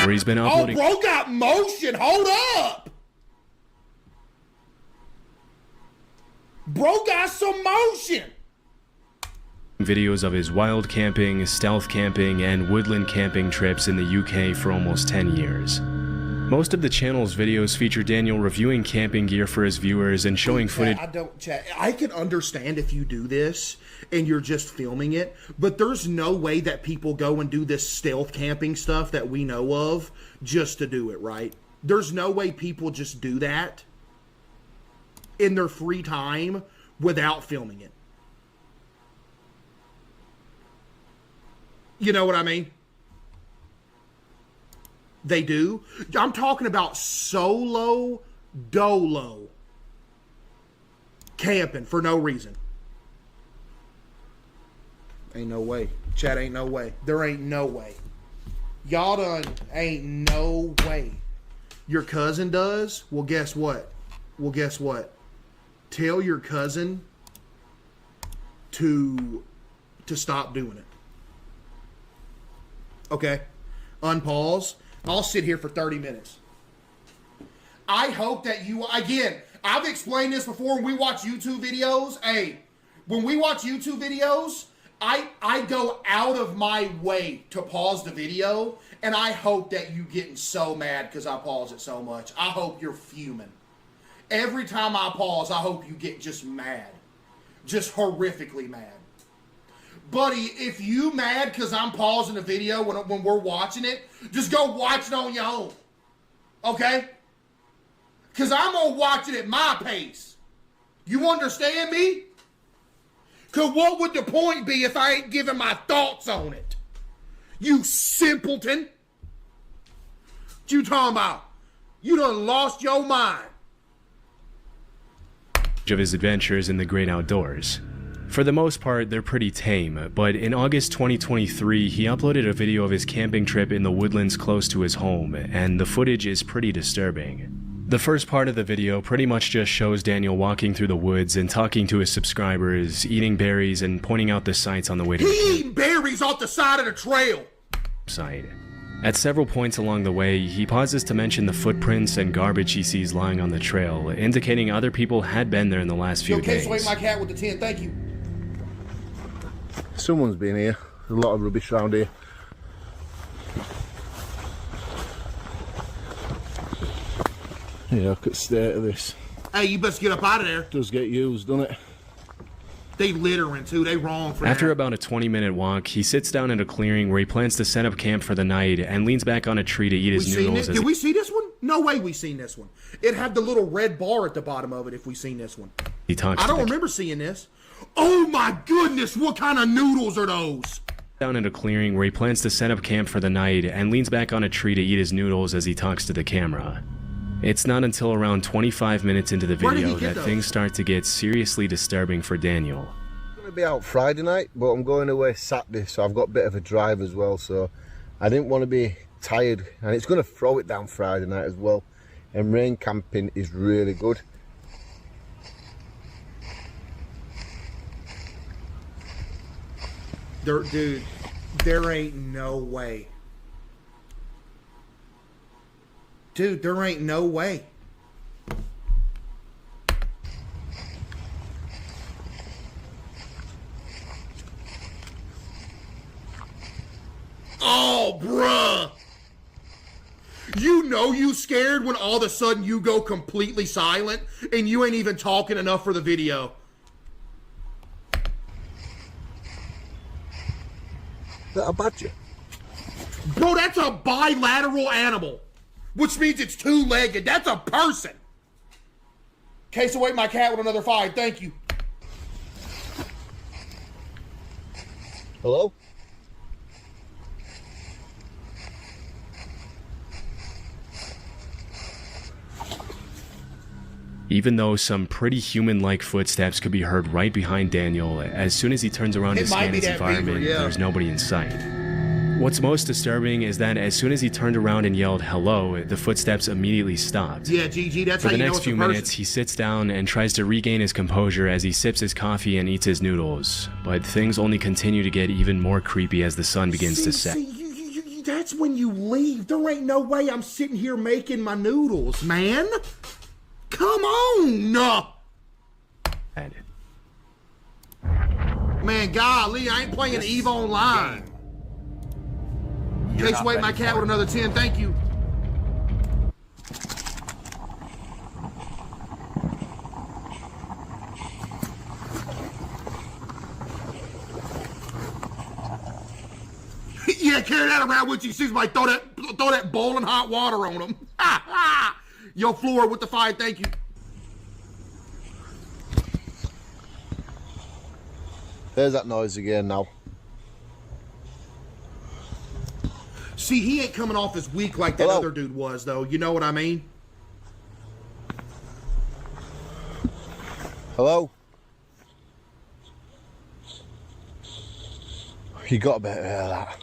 where he's been uploading... Oh, bro got motion. Hold up. Bro got some motion. Videos of his wild camping, stealth camping, and woodland camping trips in the UK for almost 10 years. Most of the channel's videos feature Daniel reviewing camping gear for his viewers and showing footage. I can understand if you do this and you're just filming it, but there's no way that people go and do this stealth camping stuff that we know of just to do it, right? There's no way people just do that in their free time without filming it. You know what I mean? They do. I'm talking about solo dolo camping for no reason. Ain't no way. Chat, ain't no way. There ain't no way. Y'all done ain't no way. Your cousin does? Well, guess what? Tell your cousin to stop doing it. Okay? Unpause. I'll sit here for 30 minutes. I hope that you, again, I've explained this before when we watch YouTube videos. Hey, when we watch YouTube videos, I go out of my way to pause the video, and I hope that you getting so mad because I pause it so much. I hope you're fuming. Every time I pause, I hope you get just mad. Just horrifically mad. Buddy, if you mad because I'm pausing the video when we're watching it, just go watch it on your own. Okay? Because I'm going to watch it at my pace. You understand me? Because what would the point be if I ain't giving my thoughts on it? You simpleton. What you talking about? You done lost your mind. Of his adventures in the great outdoors. For the most part, they're pretty tame, but in August 2023, he uploaded a video of his camping trip in the woodlands close to his home, and the footage is pretty disturbing. The first part of the video pretty much just shows Daniel walking through the woods and talking to his subscribers, eating berries and pointing out the sights on the way to He eating berries off the side of the trail! Site. At several points along the way, he pauses to mention the footprints and garbage he sees lying on the trail, indicating other people had been there in the last few days. Caseoh ate my cat with the 10, thank you. Someone's been here. There's a lot of rubbish around here. Yeah, look at the state of this. Hey, you best get up out of there. Does get used, doesn't it? They littering too, they wrong for After that. about a 20-minute walk, he sits down at a clearing where he plans to set up camp for the night and leans back on a tree to eat his noodles. Did we see this one? No way we seen this one. It had the little red bar at the bottom of it if we seen this one. He talks I don't remember seeing this. Oh my goodness, what kind of noodles are those? Down at a clearing where he plans to set up camp for the night and leans back on a tree to eat his noodles as he talks to the camera. It's not until around 25 minutes into the video that things start to get seriously disturbing for Daniel. I'm going to be out Friday night, but I'm going away Saturday, so I've got a bit of a drive as well, so I didn't want to be tired, and it's going to throw it down Friday night as well, and rain camping is really good. Dude, there ain't no way. Dude, there ain't no way. Oh, bruh. You know you scared when all of a sudden you go completely silent and you ain't even talking enough for the video. Is that a badger? Bro, that's a bilateral animal, which means it's two-legged. That's a person. Caseoh ate my cat with another 5. Thank you. Hello? Even though some pretty human-like footsteps could be heard right behind Daniel, as soon as he turns around to scan his environment, there's nobody in sight. What's most disturbing is that as soon as he turned around and yelled hello, the footsteps immediately stopped. Yeah, GG, that's how you know it's a person. For the next few minutes, he sits down and tries to regain his composure as he sips his coffee and eats his noodles, but things only continue to get even more creepy as the sun begins to set. that's when you leave. There ain't no way I'm sitting here making my noodles, man. Come on. Man, golly, I ain't playing EVE Online. Case wait my cat with another 10, thank you. Yeah, carry that around with you. See somebody throw that boiling hot water on them. Yo, Floor with the fire, thank you. There's that noise again now. See, he ain't coming off as weak like that other dude was, though. You know what I mean? Hello? You got a bit of that.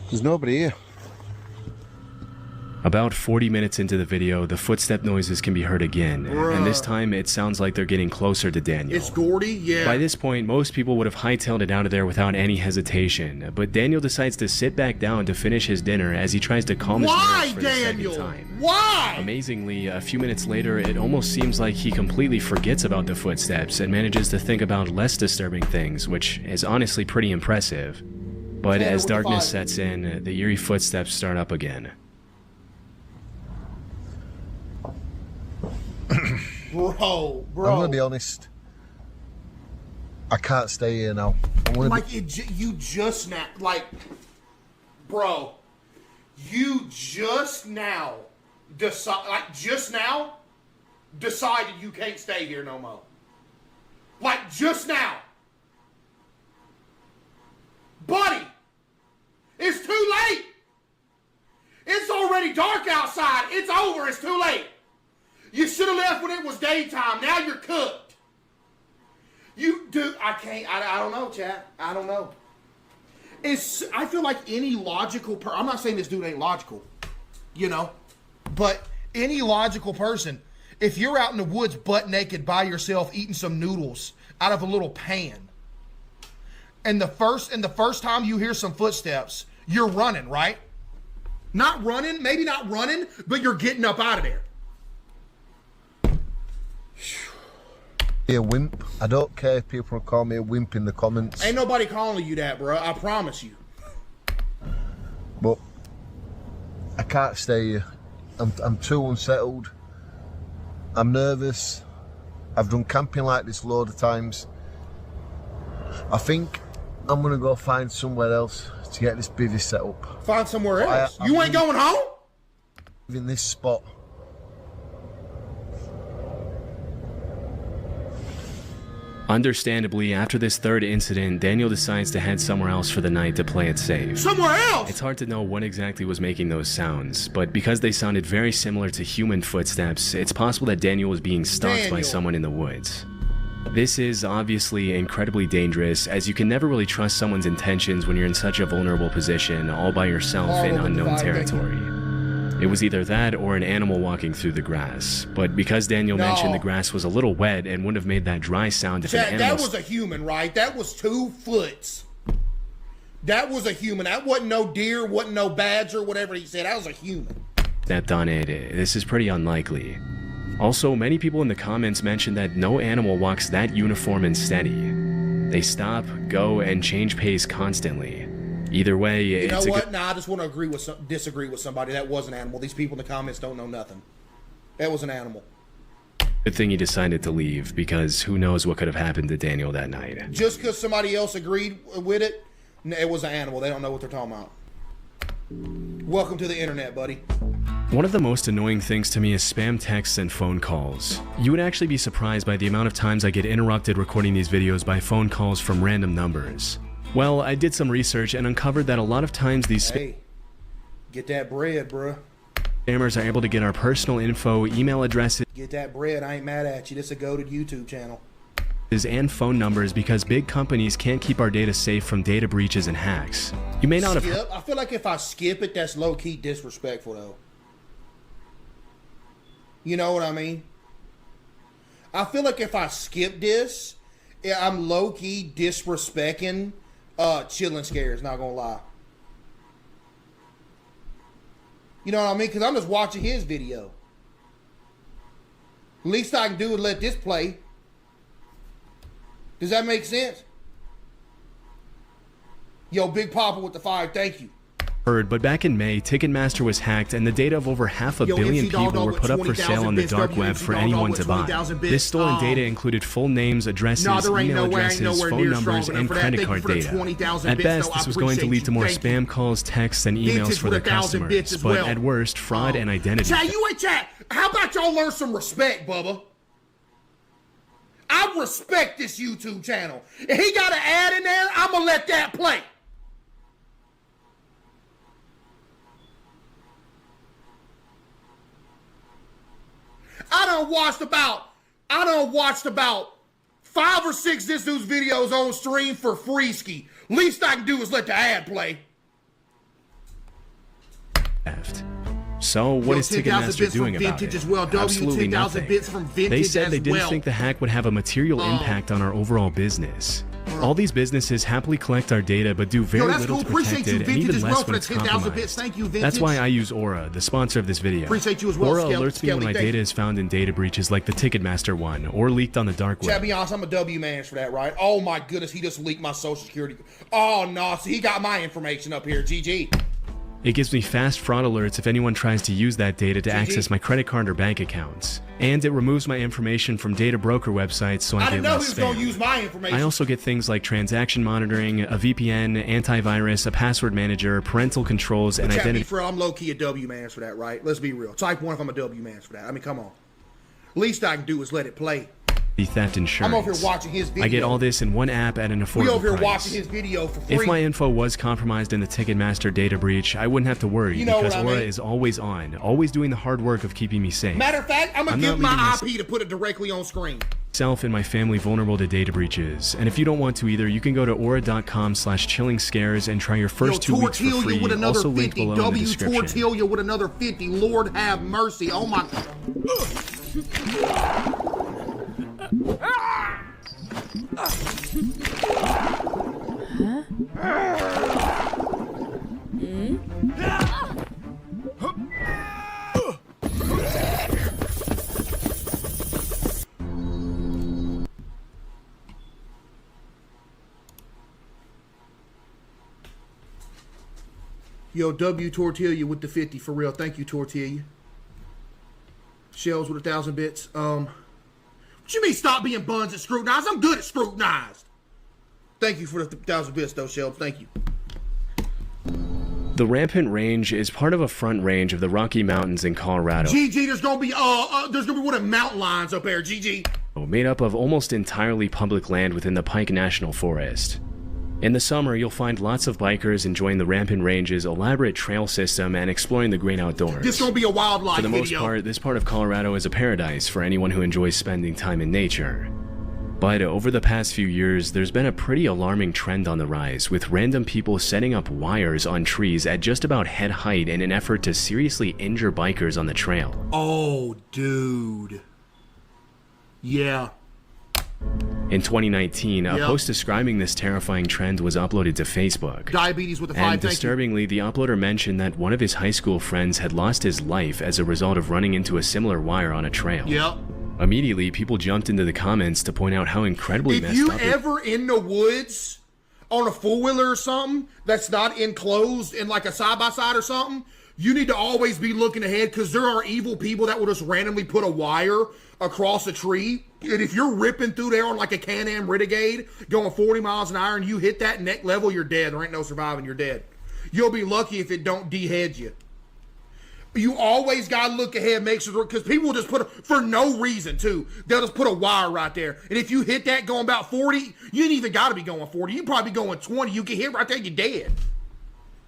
There's nobody here. About 40 minutes into the video, the footstep noises can be heard again, and this time it sounds like they're getting closer to Daniel. It's Gordy, yeah. By this point, most people would have hightailed it out of there without any hesitation, but Daniel decides to sit back down to finish his dinner as he tries to calm his nerves for the second time. Why? Amazingly, a few minutes later, it almost seems like he completely forgets about the footsteps and manages to think about less disturbing things, which is honestly pretty impressive. But as darkness sets in, the eerie footsteps start up again. Bro. I'm gonna be honest. I can't stay here now. You just now, bro, you just now decided you can't stay here no more. Just now. Buddy, it's too late. It's already dark outside. It's over. It's too late. You should have left when it was daytime. Now you're cooked. I don't know, chat. I don't know. I feel like any logical person, I'm not saying this dude ain't logical, but any logical person, if you're out in the woods butt naked by yourself eating some noodles out of a little pan, and the first time you hear some footsteps, you're running, right? Not running, maybe not running, but you're getting up out of there. A wimp. I don't care if people call me a wimp in the comments. Ain't nobody calling you that, bro. I promise you. But I can't stay here. I'm too unsettled. I'm nervous. I've done camping like this a load of times. I think I'm gonna go find somewhere else to get this bivvy set up. Find somewhere else? You ain't going home? In this spot. Understandably, after this third incident, Daniel decides to head somewhere else for the night to play it safe. Somewhere else? It's hard to know what exactly was making those sounds, but because they sounded very similar to human footsteps, it's possible that Daniel was being stalked by someone in the woods. This is obviously incredibly dangerous, as you can never really trust someone's intentions when you're in such a vulnerable position, all by yourself in unknown territory. It was either that or an animal walking through the grass, but because Daniel mentioned the grass was a little wet and wouldn't have made that dry sound if an animal... That was a human, right? That was 2 foot. That was a human. That wasn't no deer, wasn't no badger, whatever he said. That was a human. Stepped on it. This is pretty unlikely. Also, many people in the comments mentioned that no animal walks that uniform and steady. They stop, go, and change pace constantly. Either way, you know what? Nah, I just want to disagree with somebody. That was an animal. These people in the comments don't know nothing. That was an animal. Good thing he decided to leave, because who knows what could have happened to Daniel that night. Just because somebody else agreed with it, it was an animal. They don't know what they're talking about. Welcome to the internet, buddy. One of the most annoying things to me is spam texts and phone calls. You would actually be surprised by the amount of times I get interrupted recording these videos by phone calls from random numbers. Well, I did some research and uncovered that a lot of times these get that bread, bruh. Spammers are able to get our personal info, email addresses, get that bread. I ain't mad at you. This is a goated YouTube channel. And phone numbers because big companies can't keep our data safe from data breaches and hacks. You may not have... I feel like if I skip it, that's low-key disrespectful, though. You know what I mean? I feel like if I skip this, I'm low-key disrespecting chilling scares, not gonna lie. You know what I mean? Because I'm just watching his video. Least I can do is let this play. Does that make sense? Yo, Big Papa with the 5, thank you. But back in May, Ticketmaster was hacked and the data of over 500 million people were put up for sale on the dark web for anyone to buy. This stolen data included full names, addresses, email addresses, phone numbers, and credit card data. At best, this was going to lead to more spam calls, texts, and emails for their customers, but at worst, fraud and identity. Chat, how about y'all learn some respect, Bubba? I respect this YouTube channel. If he got an ad in there, I'm gonna let that play. I done watched about 5 or 6 this dude's videos on stream for free ski. Least I can do is let the ad play. So what is Ticketmaster doing about it? Absolutely nothing. They said they didn't think the hack would have a material impact on our overall business. All these businesses happily collect our data but do very little to protect it, and even less when it's compromised. That's why I use Aura, the sponsor of this video. Aura alerts me when my data is found in data breaches like the Ticketmaster one, or leaked on the dark web. Chad, be honest, I'm a W man for that, right? Oh my goodness, he just leaked my social security. Oh no, so he got my information up here, GG. It gives me fast fraud alerts if anyone tries to use that data to access my credit card or bank accounts. And it removes my information from data broker websites so I get less spam. I didn't know he was going to use my information. I also get things like transaction monitoring, a VPN, antivirus, a password manager, parental controls, and identity. I'm low-key a W man for that, right? Let's be real. Type 1 if I'm a W man for that. I mean, come on. Least I can do is let it play. Theft insurance. I'm over here watching his video. I get all this in one app at an affordable price. We over here watching his video for free. If my info was compromised in the Ticketmaster data breach, I wouldn't have to worry because Aura is always on, always doing the hard work of keeping me safe. Matter of fact, I'm gonna give my IP to put it directly on screen. Myself and my family vulnerable to data breaches, and if you don't want to either, you can go to aura.com/chillingscares and try your first 2 weeks for free. With another also linked 50. below in the description. Tortilla with another 50. Lord have mercy. Oh my. Yo, W Tortilla with the 50 for real. Thank you, Tortilla. Shells with 1,000 bits. What you mean stop being buns and scrutinized? I'm good at scrutinized. Thank you for the 1,000 bits though, Shells. Thank you. The Rampant Range is part of a front range of the Rocky Mountains in Colorado. GG, there's gonna be one of mountain lions up there, GG. Made up of almost entirely public land within the Pike National Forest. In the summer, you'll find lots of bikers enjoying the Rampant Range's elaborate trail system and exploring the great outdoors. This gonna be a wildlife video. For the most part, this part of Colorado is a paradise for anyone who enjoys spending time in nature. But over the past few years, there's been a pretty alarming trend on the rise, with random people setting up wires on trees at just about head height in an effort to seriously injure bikers on the trail. Oh, dude. Yeah. In 2019, a post describing this terrifying trend was uploaded to Facebook. Diabetes with the 5, and disturbingly, the uploader mentioned that one of his high school friends had lost his life as a result of running into a similar wire on a trail. Yep. Immediately, people jumped into the comments to point out how incredibly messed up. If you ever in the woods on a four-wheeler or something that's not enclosed in like a side-by-side or something, you need to always be looking ahead because there are evil people that will just randomly put a wire across a tree. And if you're ripping through there on like a Can-Am Renegade going 40 miles an hour and you hit that neck level, you're dead. There ain't no surviving. You're dead. You'll be lucky if it don't dehead you. You always got to look ahead, make sure, because people just for no reason, too. They'll just put a wire right there. And if you hit that going about 40, you ain't even got to be going 40. You probably be going 20. You get hit right there, you're dead.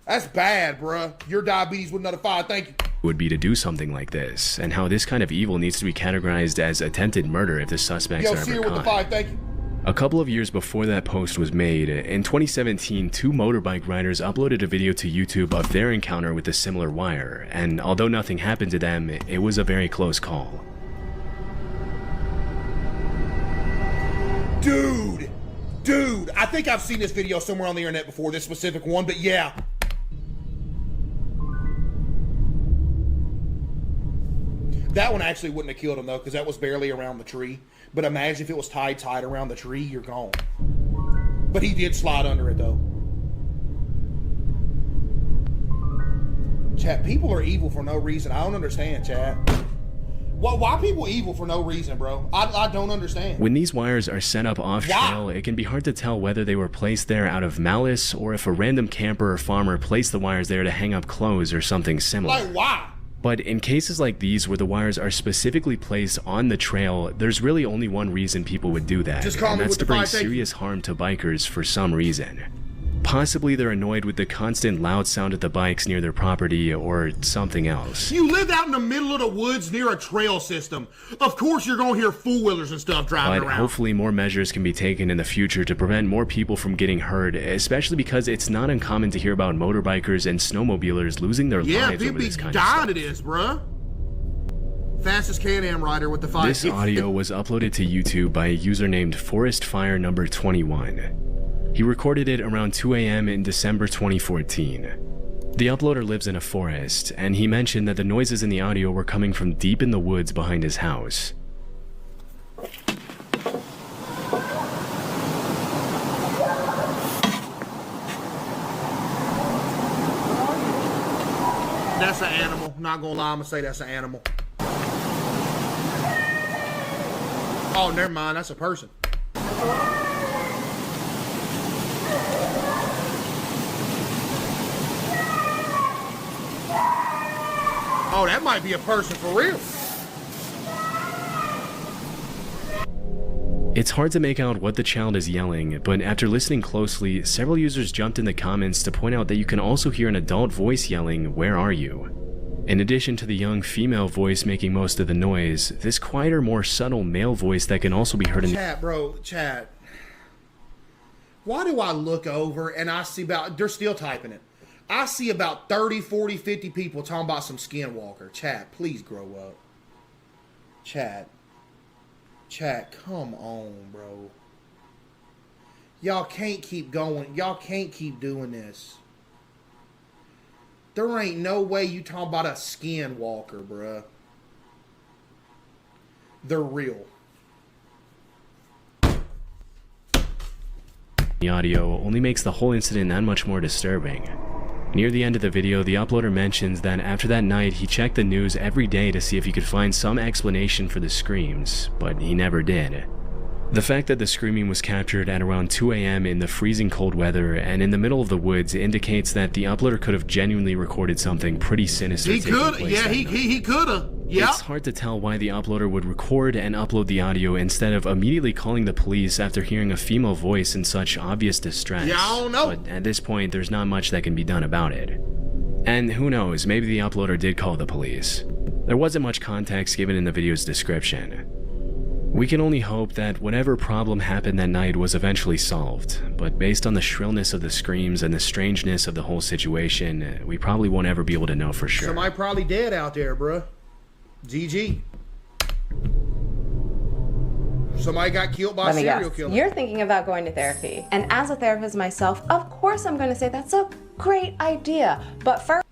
That's bad, bruh. Your diabetes with another 5. Thank you. Would be to do something like this, and how this kind of evil needs to be categorized as attempted murder if the suspects are ever with the 5. Thank you. A couple of years before that post was made, in 2017, 2 motorbike riders uploaded a video to YouTube of their encounter with a similar wire, and although nothing happened to them, it was a very close call. Dude! Dude, I think I've seen this video somewhere on the internet before, this specific one, but yeah. That one actually wouldn't have killed him, though, because that was barely around the tree. But imagine if it was tied around the tree, you're gone. But he did slide under it, though. Chat, people are evil for no reason. I don't understand, chat. Why people evil for no reason, bro? I don't understand. When these wires are set up off-trail, it can be hard to tell whether they were placed there out of malice or if a random camper or farmer placed the wires there to hang up clothes or something similar. Like, why? But in cases like these where the wires are specifically placed on the trail, there's really only one reason people would do that, and that's to bring serious harm to bikers for some reason. Possibly they're annoyed with the constant loud sound of the bikes near their property or something else. You live out in the middle of the woods near a trail system. Of course you're going to hear four-wheelers and stuff driving around. Hopefully more measures can be taken in the future to prevent more people from getting hurt, especially because it's not uncommon to hear about motorbikers and snowmobilers losing their lives over this kind of stuff. Yeah, people be dying to this, bruh. Fastest Can-Am rider with the 5. This audio was uploaded to YouTube by a user named ForestFire21. He recorded it around 2 a.m. in December 2014. The uploader lives in a forest, and he mentioned that the noises in the audio were coming from deep in the woods behind his house. That's an animal. Not gonna lie, I'm gonna say that's an animal. Oh, never mind, that's a person. Oh, that might be a person for real. It's hard to make out what the child is yelling, but after listening closely, several users jumped in the comments to point out that you can also hear an adult voice yelling, "Where are you?" In addition to the young female voice making most of the noise, this quieter, more subtle male voice that can also be heard in chat, bro, chat. Why do I look over and I see about, they're still typing it. I see about 30, 40, 50 people talking about some skinwalker. Chat, please grow up. Chat, come on, bro. Y'all can't keep going. Y'all can't keep doing this. There ain't no way you talking about a skinwalker, bruh. They're real. the audio only makes the whole incident that much more disturbing. Near the end of the video, the uploader mentions that after that night, he checked the news every day to see if he could find some explanation for the screams, but he never did. The fact that the screaming was captured at around 2 a.m. in the freezing cold weather and in the middle of the woods indicates that the uploader could have genuinely recorded something pretty sinister. He could, yeah, he could have. Yep. It's hard to tell why the uploader would record and upload the audio instead of immediately calling the police after hearing a female voice in such obvious distress. Yeah, I don't know. But at this point, there's not much that can be done about it. And who knows, maybe the uploader did call the police. There wasn't much context given in the video's description. We can only hope that whatever problem happened that night was eventually solved, but based on the shrillness of the screams and the strangeness of the whole situation, we probably won't ever be able to know for sure. Somebody probably dead out there, bruh. GG. Somebody got killed by a serial killer. You're thinking about going to therapy. And as a therapist myself, of course I'm going to say that's a great idea. But first...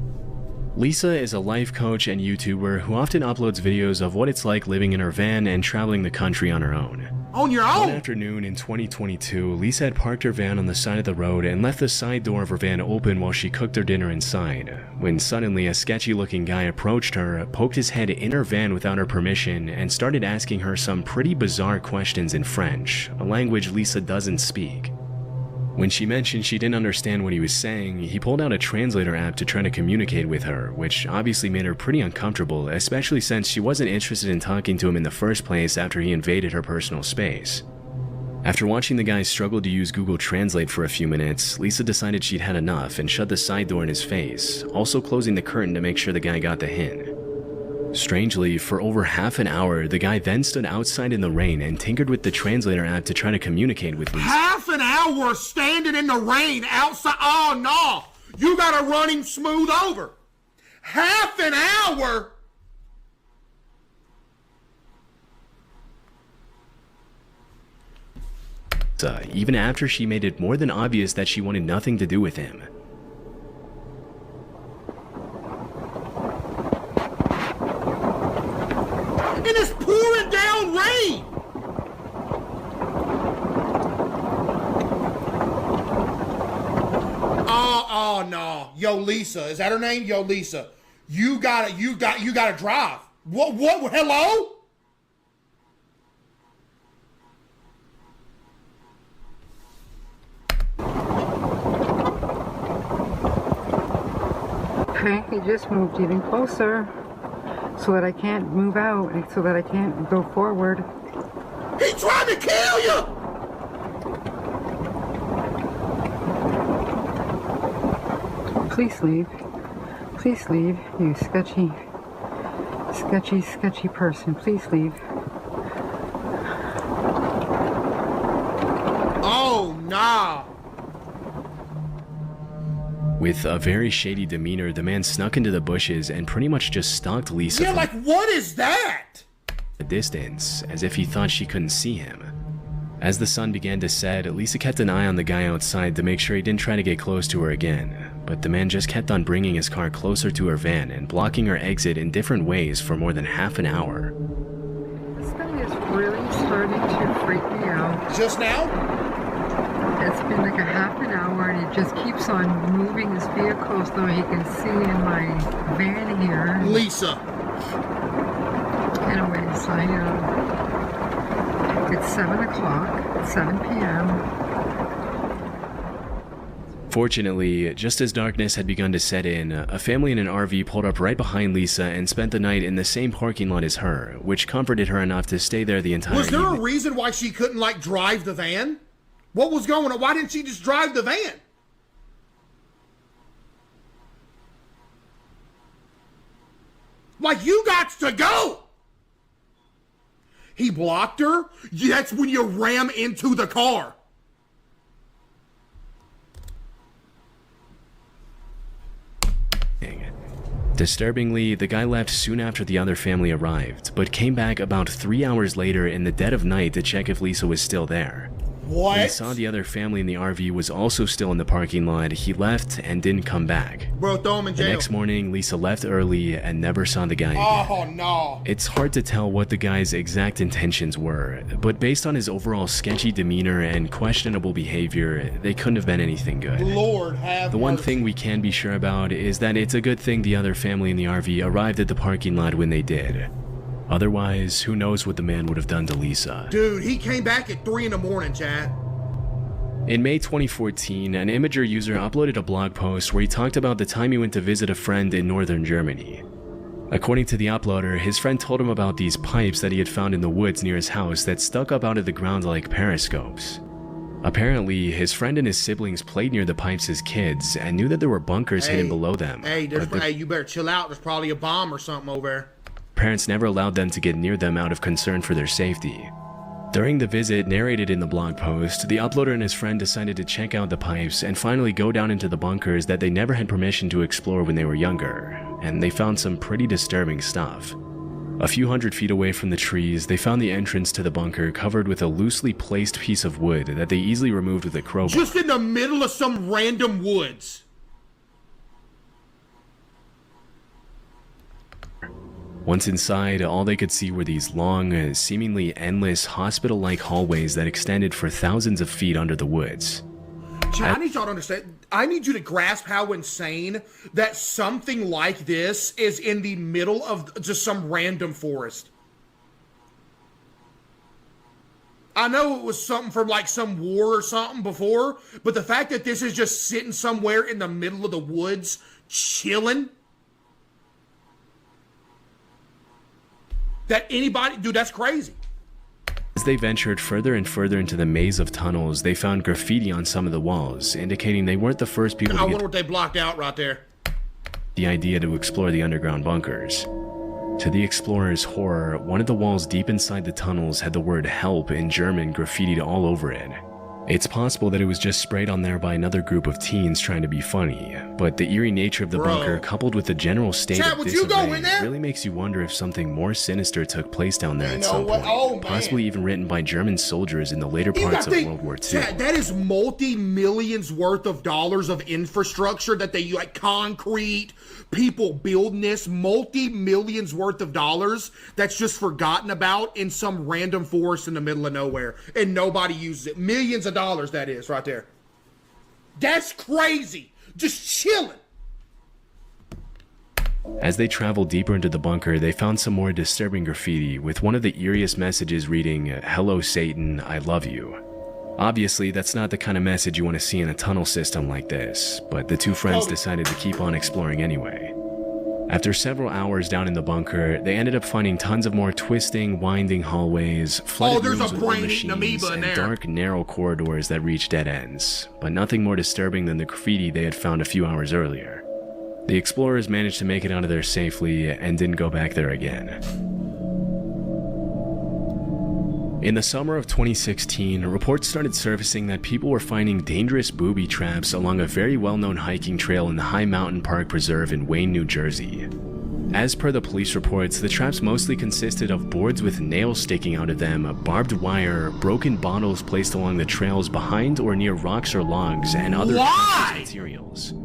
Lisa is a life coach and YouTuber who often uploads videos of what it's like living in her van and traveling the country on her own. On your own? One afternoon in 2022, Lisa had parked her van on the side of the road and left the side door of her van open while she cooked her dinner inside, when suddenly a sketchy-looking guy approached her, poked his head in her van without her permission, and started asking her some pretty bizarre questions in French, a language Lisa doesn't speak. When she mentioned she didn't understand what he was saying, he pulled out a translator app to try to communicate with her, which obviously made her pretty uncomfortable, especially since she wasn't interested in talking to him in the first place after he invaded her personal space. After watching the guy struggle to use Google Translate for a few minutes, Lisa decided she'd had enough and shut the side door in his face, also closing the curtain to make sure the guy got the hint. Strangely, for over half an hour, the guy then stood outside in the rain and tinkered with the translator app to try to communicate with Lisa. Half an hour standing in the rain outside? Oh, no. You gotta run him smooth over. Half an hour? even after she made it more than obvious that she wanted nothing to do with him. And it's pouring down rain! Oh no. Yo, Lisa. Is that her name? Yo, Lisa. You gotta drive. What, hello? He just moved even closer so that I can't move out and so that I can't go forward. He's trying to kill you! Please leave. Please leave, you sketchy person. Please leave. Oh, nah. With a very shady demeanor, the man snuck into the bushes and pretty much just stalked Lisa Yeah, from like, what is that? a distance, as if he thought she couldn't see him. As the sun began to set, Lisa kept an eye on the guy outside to make sure he didn't try to get close to her again, but the man just kept on bringing his car closer to her van and blocking her exit in different ways for more than half an hour. This guy is really starting to freak me out. Just now? It's been like a half an hour and he just keeps on moving his vehicle so he can see in my van here. Lisa. Anyways, it's 7 o'clock, 7 p.m. Fortunately, just as darkness had begun to set in, a family in an RV pulled up right behind Lisa and spent the night in the same parking lot as her, which comforted her enough to stay there the entire Was there a evening. reason why she couldn't, like, drive the van? What was going on? Why didn't she just drive the van? Like, you got to go! He blocked her? That's when you ram into the car. Disturbingly, the guy left soon after the other family arrived, but came back about 3 hours later in the dead of night to check if Lisa was still there. What? When he saw the other family in the RV was also still in the parking lot, he left and didn't come back. Bro, throw him in The jail. next morning, Lisa left early and never saw the guy again. Oh, no. It's hard to tell what the guy's exact intentions were, but based on his overall sketchy demeanor and questionable behavior, they couldn't have been anything good. Lord have The one mercy. thing we can be sure about is that it's a good thing the other family in the RV arrived at the parking lot when they did. Otherwise, who knows what the man would have done to Lisa. Dude, he came back at 3 in the morning, chat. In May 2014, an Imager user uploaded a blog post where he talked about the time he went to visit a friend in northern Germany. According to the uploader, his friend told him about these pipes that he had found in the woods near his house that stuck up out of the ground like periscopes. Apparently, his friend and his siblings played near the pipes as kids and knew that there were bunkers hidden below them. Hey, but the you better chill out. There's probably a bomb or something over there. parents never allowed them to get near them out of concern for their safety. During the visit narrated in the blog post, the uploader and his friend decided to check out the pipes and finally go down into the bunkers that they never had permission to explore when they were younger, and they found some pretty disturbing stuff. A few hundred feet away from the trees, they found the entrance to the bunker covered with a loosely placed piece of wood that they easily removed with a crowbar. Just in the middle of some random woods. Once inside, all they could see were these long, seemingly endless hospital-like hallways that extended for thousands of feet under the woods. I need y'all to understand. I need you to grasp how insane that something like this is in the middle of just some random forest. I know it was something from like some war or something before, but the fact that this is just sitting somewhere in the middle of the woods, chilling. That anybody, dude, that's crazy. As they ventured further and further into the maze of tunnels, they found graffiti on some of the walls, indicating they weren't the first people I to wonder get what they blocked out right there. the idea to explore the underground bunkers. To the explorers' horror, one of the walls deep inside the tunnels had the word "help" in German graffitied all over it. It's possible that it was just sprayed on there by another group of teens trying to be funny, but the eerie nature of the bunker, coupled with the general state Chad, of would you go in disarray, there? really makes you wonder if something more sinister took place down there at some what? point, Oh, man. possibly even written by German soldiers in the later You parts gotta of think, World War II. Chad, that is multi-millions worth of dollars of infrastructure that they like concrete, people building this, multi-millions worth of dollars that's just forgotten about in some random forest in the middle of nowhere and nobody uses it. Millions of dollars that is right there. That's crazy. Just chilling. As they traveled deeper into the bunker, they found some more disturbing graffiti, with one of the eeriest messages reading, "Hello Satan, I love you." Obviously, that's not the kind of message you want to see in a tunnel system like this, but the two friends decided to keep on exploring anyway. After several hours down in the bunker, they ended up finding tons of more twisting, winding hallways, flooded there's rooms a with old brain-eating machines, amoeba in and there. dark, narrow corridors that reached dead ends, but nothing more disturbing than the graffiti they had found a few hours earlier. The explorers managed to make it out of there safely and didn't go back there again. In the summer of 2016, reports started surfacing that people were finding dangerous booby traps along a very well-known hiking trail in the High Mountain Park Preserve in Wayne, New Jersey. As per the police reports, the traps mostly consisted of boards with nails sticking out of them, barbed wire, broken bottles placed along the trails behind or near rocks or logs, and other hazardous materials.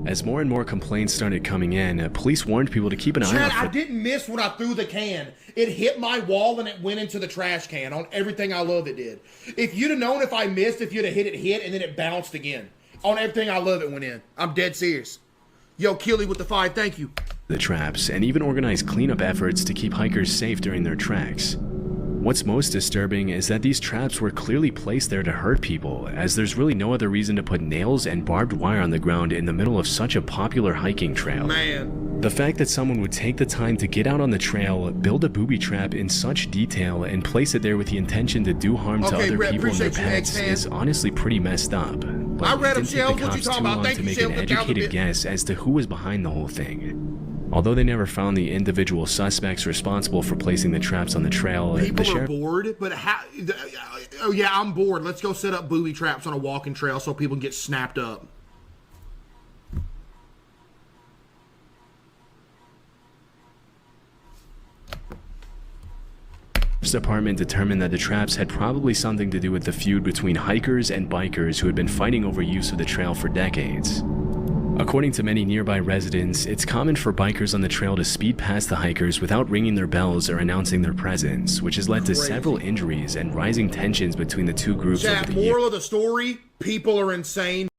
As more and more complaints started coming in, police warned people to keep an eye Chad, out for... I didn't miss when I threw the can. It hit my wall and it went into the trash can on everything I love it did. If you'd have known if I missed, if you'd have hit and then it bounced again. On everything I love it went in. I'm dead serious. Yo, Keely with the 5, thank you. The traps, and even organized cleanup efforts to keep hikers safe during their treks. What's most disturbing is that these traps were clearly placed there to hurt people, as there's really no other reason to put nails and barbed wire on the ground in the middle of such a popular hiking trail. Man. The fact that someone would take the time to get out on the trail, build a booby trap in such detail, and place it there with the intention to do harm to other people and their pets is honestly pretty messed up. But I read it them, didn't take Shells. the What you cops too talking about? long Thank to you, make an Shells. Look down a educated bit. guess as to who was behind the whole thing. Although they never found the individual suspects responsible for placing the traps on the trail, People are bored, but how... Oh, yeah, I'm bored. Let's go set up booby traps on a walking trail so people can get snapped up. The department determined that the traps had probably something to do with the feud between hikers and bikers who had been fighting over use of the trail for decades. According to many nearby residents, it's common for bikers on the trail to speed past the hikers without ringing their bells or announcing their presence, which has led to several injuries and rising tensions between the two groups over Chat, the years. moral of the story, people are insane.